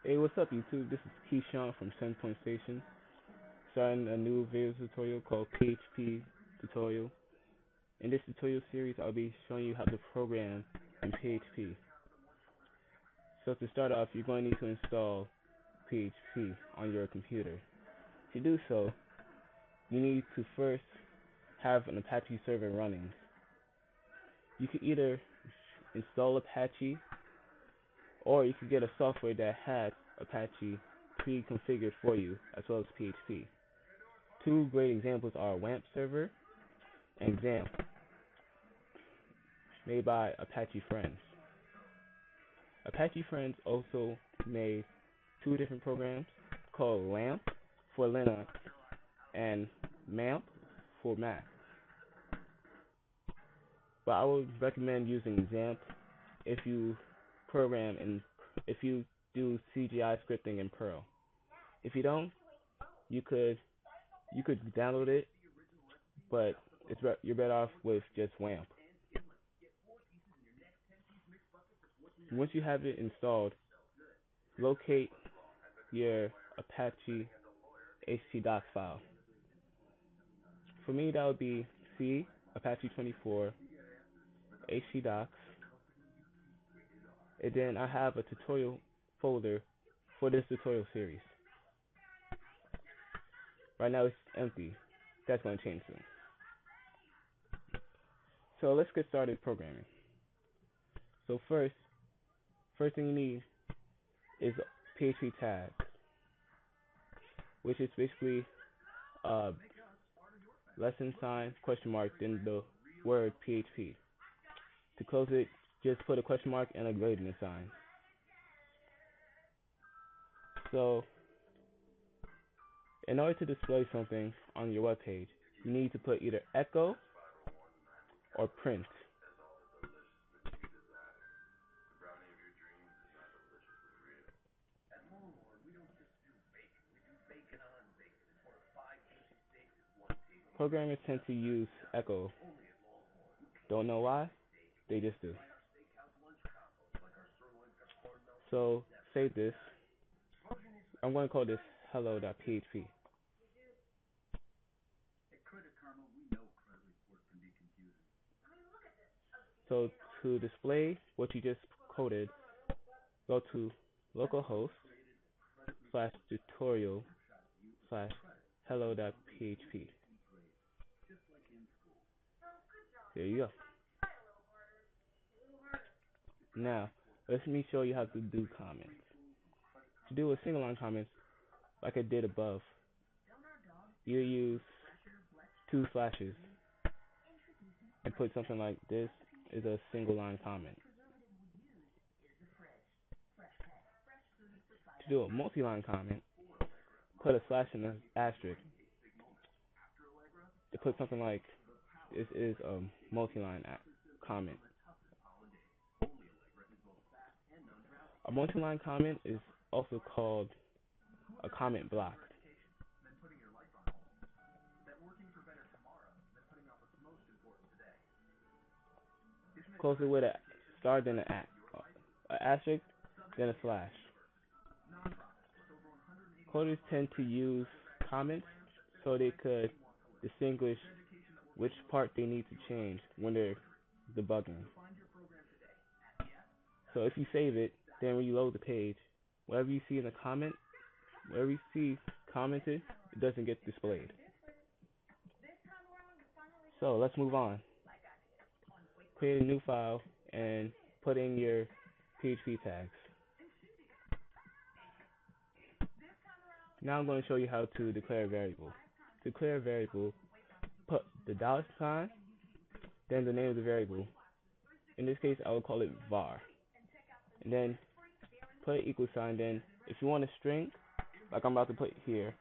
Hey, what's up, YouTube? This is Keyshawn from 10 Point Station, starting a new video tutorial called PHP tutorial. In this tutorial series, I'll be showing you how to program in PHP. So to start off, you're going to need to install PHP on your computer. To do so, you need to first have an Apache server running. You can either install Apache, or you can get a software that has Apache pre-configured for you, as well as PHP. Two great examples are WAMP server and XAMPP, made by Apache Friends. Apache Friends also made two different programs called LAMP for Linux and MAMP for Mac. But I would recommend using XAMPP if you if you do CGI scripting in Perl. If you don't, you could download it, but you're better off with just WAMP. Once you have it installed, locate your Apache htdocs file. For me, that would be C Apache 24 htdocs, and then I have a tutorial folder for this tutorial series. Right now it's empty. That's going to change soon. So let's get started programming. So first thing you need is PHP tags, which is basically lesson sign, question mark, then the word PHP. To close it, just put a question mark and a gradient sign. So, in order to display something on your web page, you need to put either echo or print. Programmers tend to use echo. Don't know why? They just do. So, save this. I'm going to call this hello.php. So to display what you just coded, go to localhost /tutorial /hello.php. There you go. Now, let me show you how to do comments. To do a single line comments, like I did above, you use two slashes and put something like this is a single line comment. To do a multi-line comment, put a slash and an asterisk. To put something like this is a multi-line comment. A multi-line comment is also called a comment block. Close it with a star, then an asterisk, then a slash. Coders tend to use comments so they could distinguish which part they need to change when they're debugging. So if you save it, then when you load the page, whatever you see in the comment, whatever you see commented, it doesn't get displayed. So let's move on. Create a new file and put in your PHP tags. Now I'm going to show you how to declare a variable. To declare a variable, put the $sign, then the name of the variable. In this case, I will call it var. And then put an equal sign. Then if you want a string, like I'm about to put here,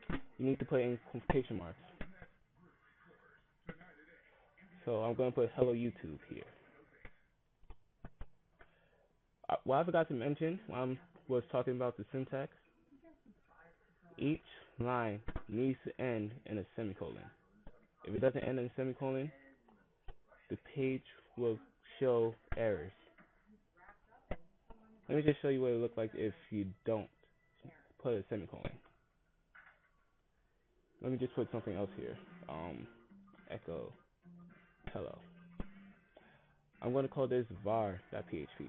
you need to put in quotation marks. So I'm going to put hello YouTube here. What I forgot to mention when I was talking about the syntax, each line needs to end in a semicolon. If it doesn't end in a semicolon, the page will show errors. Let me just show you what it looks like if you don't put a semicolon. Let me just put something else here. Echo hello. I'm going to call this var.php.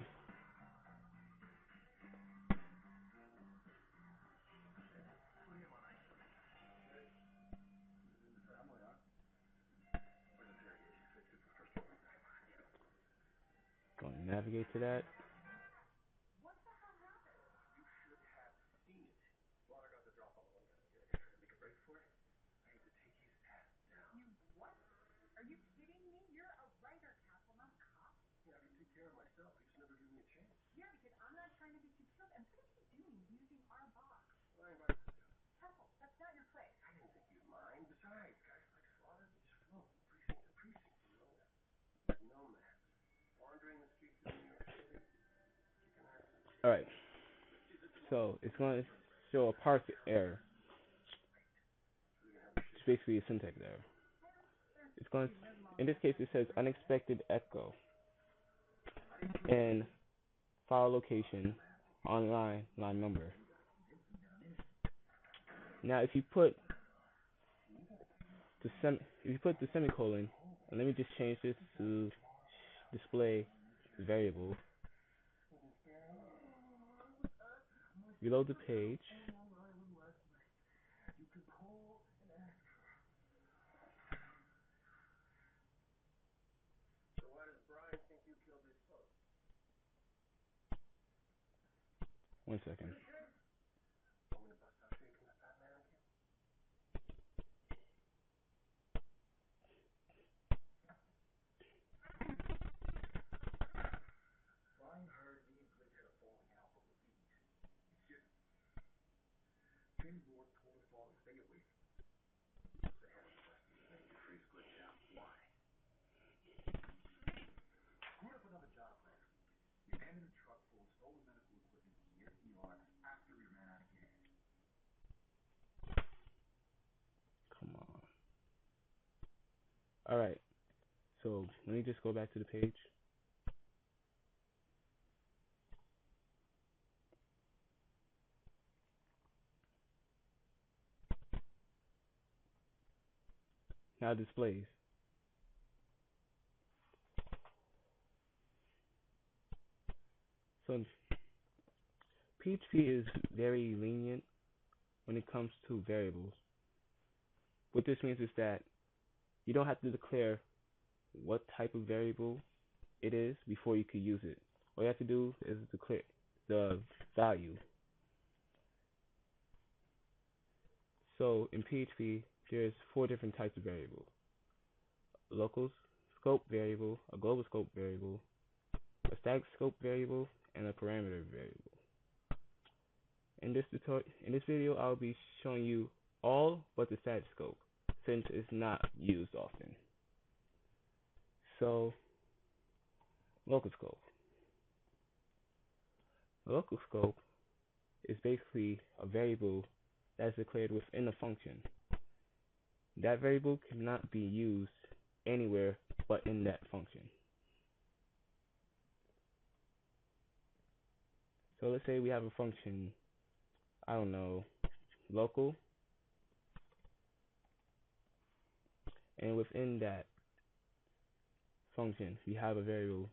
Going to navigate to that. All right. So it's going to show a parse error. It's basically a syntax error. It's going to, in this case, it says unexpected echo and file location on line number. Now, if you put the semicolon, and let me just change this to display variable. Reload the page. One second. Come on. All right. So let me just go back to the page. Now it displays. So PHP is very lenient when it comes to variables. What this means is that you don't have to declare what type of variable it is before you can use it. All you have to do is declare the value. So in PHP, there's 4 different types of variables: a local scope variable, a global scope variable, a static scope variable, and a parameter variable. In this video, I'll be showing you all but the static scope, since it's not used often. So, local scope. A local scope is basically a variable that's declared within a function. That variable cannot be used anywhere but in that function. So let's say we have a function, I don't know, local, and within that function we have a variable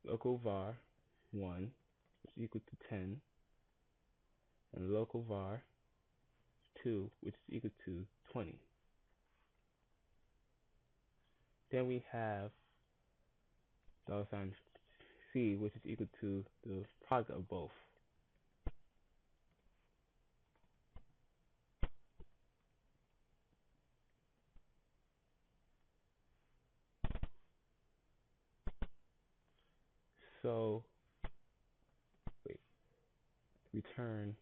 local var 1, which is equal to 10, and local var 2, which is equal to 20. Then we have $C, which is equal to the product of both. So, return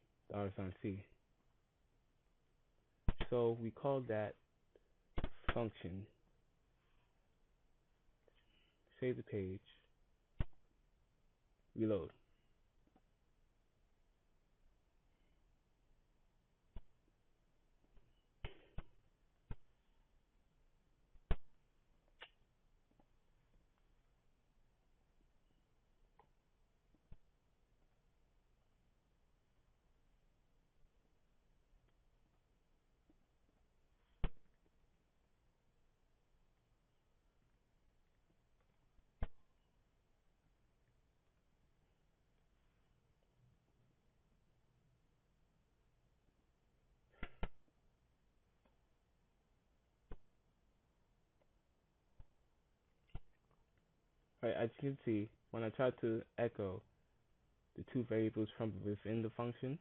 $C. So we call that function, save the page, reload. Right, as you can see, when I try to echo the two variables from within the function,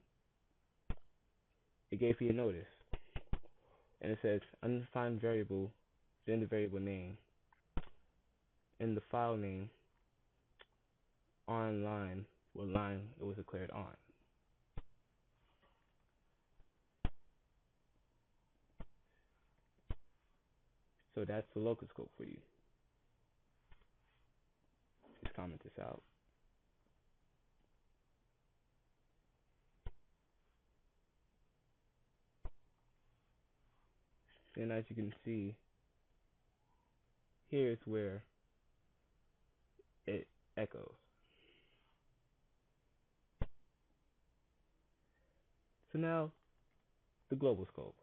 it gave me a notice. And it says undefined variable, then the variable name, in the file name, on line, what line it was declared on. So that's the locus code for you. Just comment this out. Then as you can see, here's where it echoes. So now, the global scope.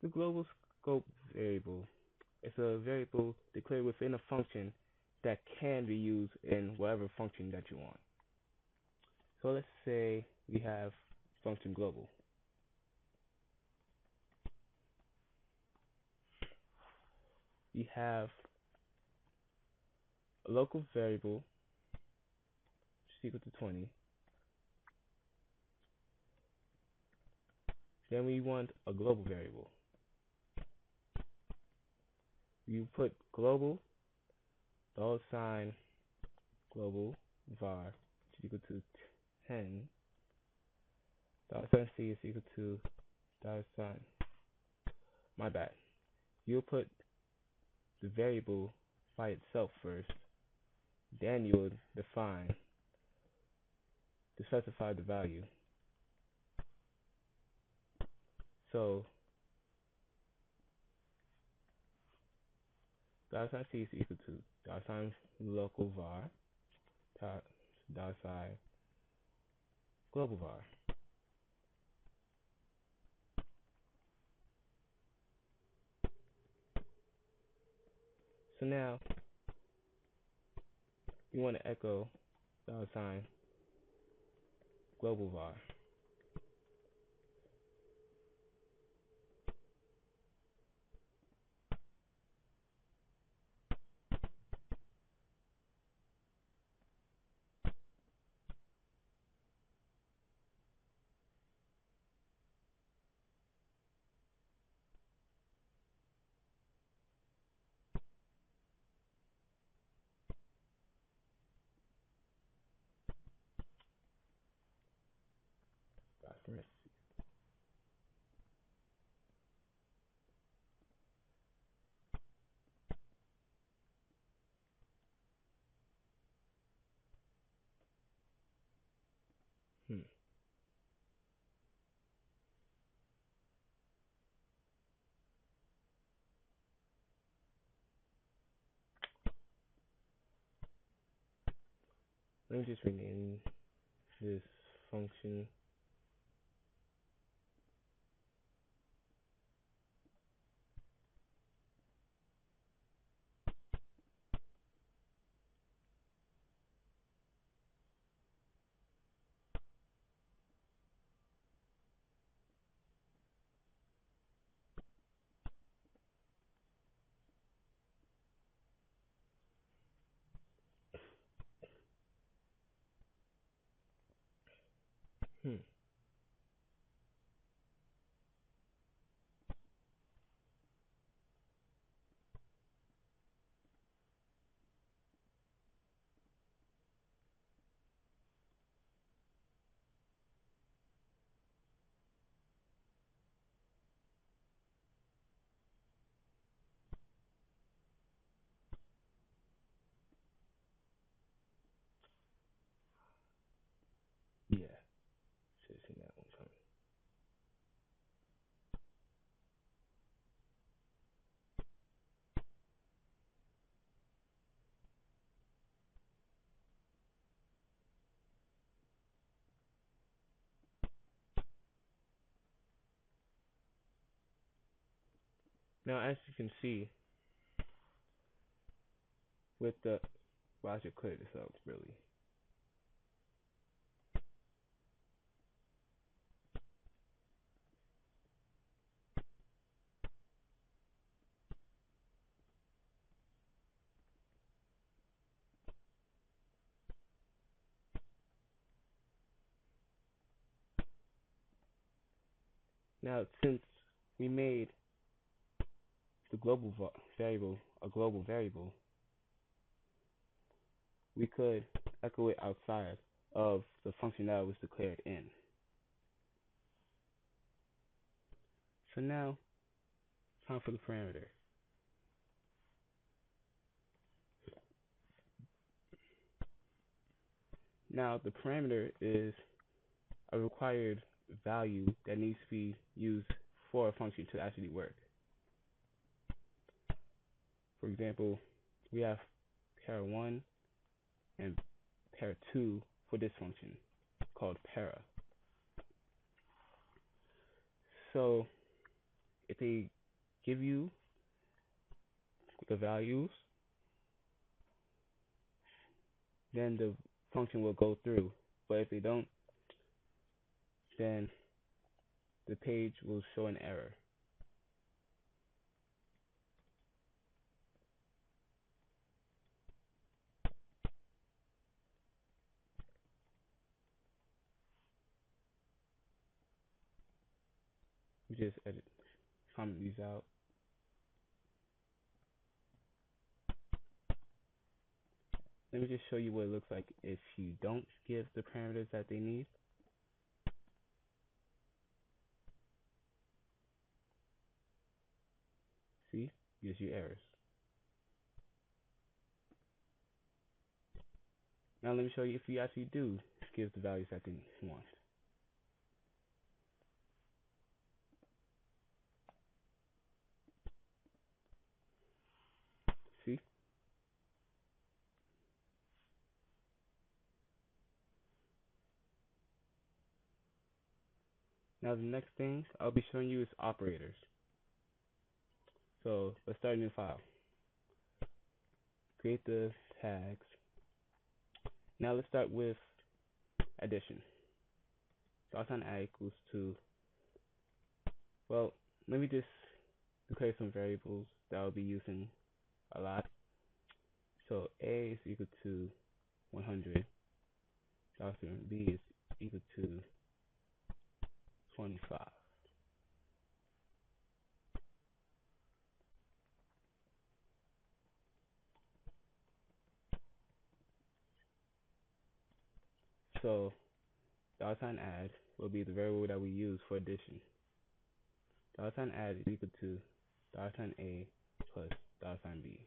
The global scope variable is a variable declared within a function that can be used in whatever function that you want. So let's say we have function global. We have a local variable which is equal to 20. Then we want a global variable. You put global $sign global var which is equal to 10. $C is equal to $sign. My bad. You'll put the variable by itself first, then you will define to specify the value. So $C is equal to $local var $sign global var. So now you want to echo $sign global var. Hmm. Let me just rename this function. Hmm. Yeah, should have seen that one coming. Now, as you can see, with the, well, I should clear this up really. Now, since we made the variable a global variable, we could echo it outside of the function that was declared in. So now, time for the parameter. Now, the parameter is a required value that needs to be used for a function to actually work. For example, we have para1 and para2 for this function called para. So if they give you the values, then the function will go through. But if they don't, then the page will show an error. We just comment these out. Let me just show you what it looks like if you don't give the parameters that they need. See, gives you errors. Now let me show you if you actually do give the values that they want. See? Now the next thing I'll be showing you is operators. So let's start a new file. Create the tags. Now let's start with addition. $add equals to, well, let me just declare some variables that I'll be using a lot. So A is equal to 100. $B is equal to 25. So $add will be the variable that we use for addition. $add is equal to $A plus $B.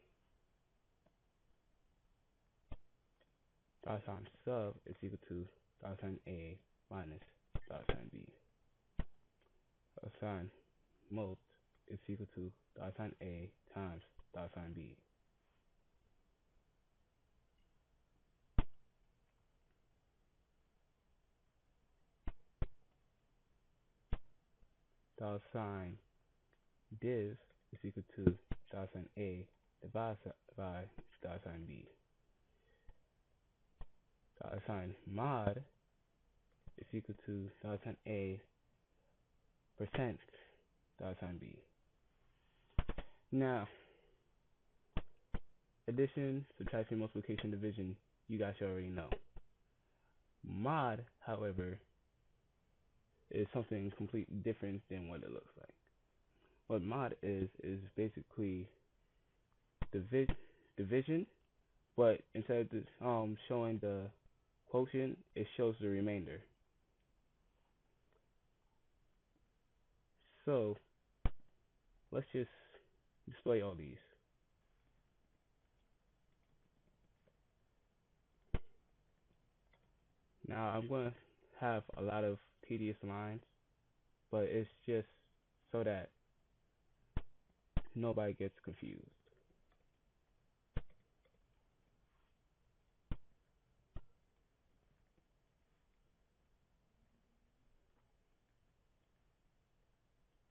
$sub is equal to $A minus $B. $mult is equal to $A times $B. $div is equal to $A divided by $B. $mod is equal to $A percent $B. Now, addition, subtraction, multiplication, division, you guys should already know. Mod, however, is something completely different than what it looks like. What mod is basically division, but instead of showing the quotient, it shows the remainder. So let's just display all these. Now I'm going to have a lot of tedious lines, but it's just so that nobody gets confused.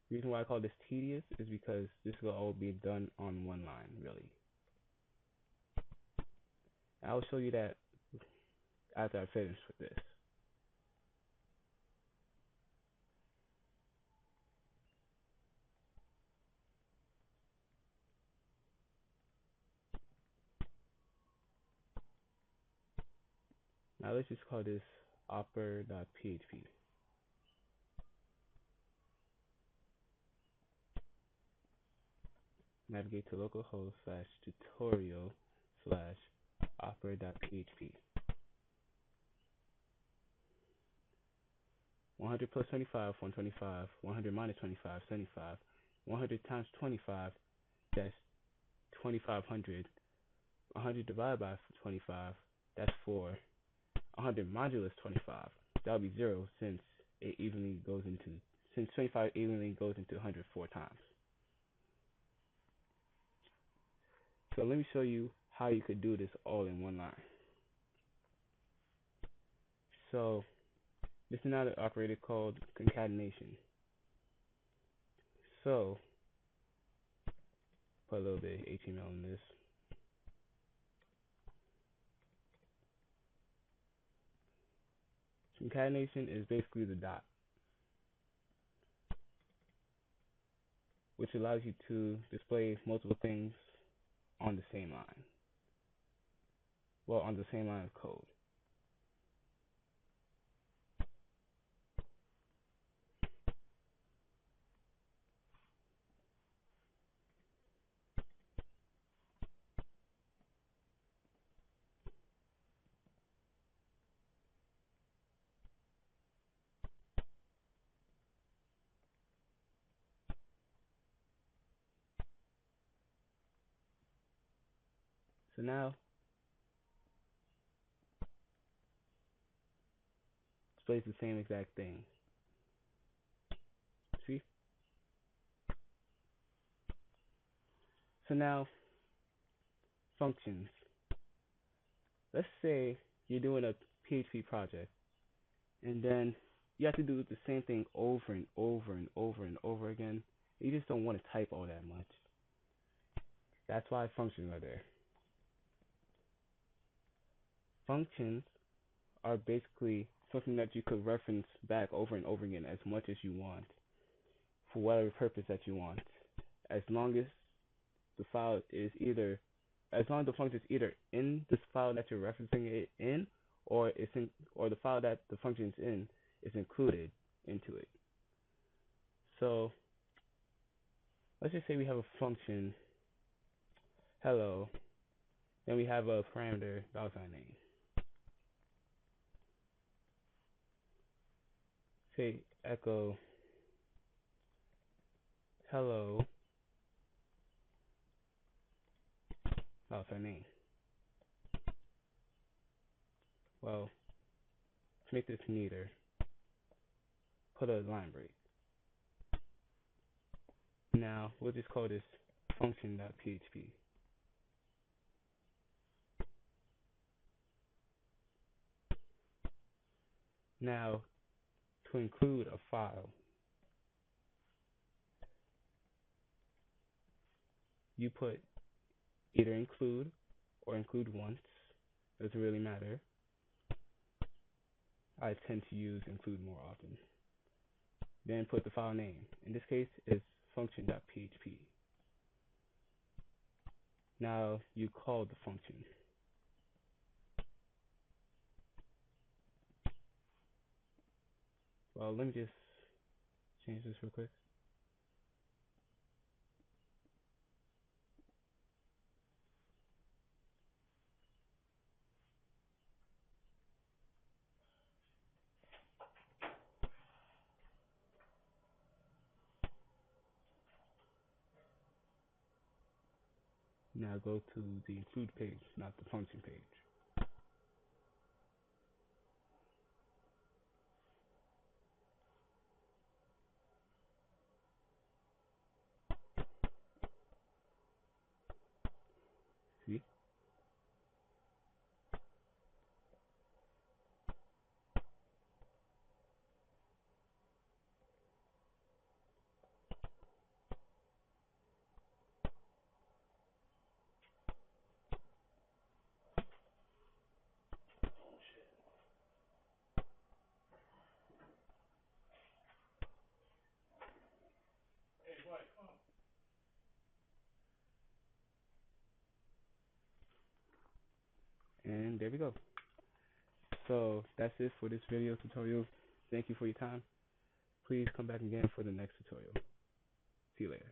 The reason why I call this tedious is because this will all be done on one line, really. I'll show you that after I finish with this. Now let's just call this opera.php. navigate to localhost/tutorial/opera.php. 100 plus 25, 125. 100 minus 25, 75. 100 times 25, that's 2500. 100 divided by 25, that's 4. 100 modulus 25, that'll be 0 since 25 evenly goes into 100 4 times. So let me show you how you could do this all in one line. So this is another operator called concatenation. So put a little bit of HTML in this. Concatenation is basically the dot, which allows you to display multiple things on the same line. Well, on the same line of code. So now displays the same exact thing. See? So now functions. Let's say you're doing a PHP project, and then you have to do the same thing over and over and over and over again. You just don't want to type all that much. That's why functions are there. Functions are basically something that you could reference back over and over again as much as you want, for whatever purpose that you want, as long as the file is either, as long as the function is either in this file that you're referencing it in, or it's in, or the file that the function is in is included into it. So let's just say we have a function hello, then we have a parameter $name. Say echo hello $name. Well, to make this neater, put a line break. Now we'll just call this function.php. Now to include a file, you put either include or include once. Doesn't really matter. I tend to use include more often. Then put the file name. In this case, it's function.php. Now you call the function. Well, let me just change this real quick. Now go to the include page, not the function page. See? And there we go. So that's it for this video tutorial. Thank you for your time. Please come back again for the next tutorial. See you later.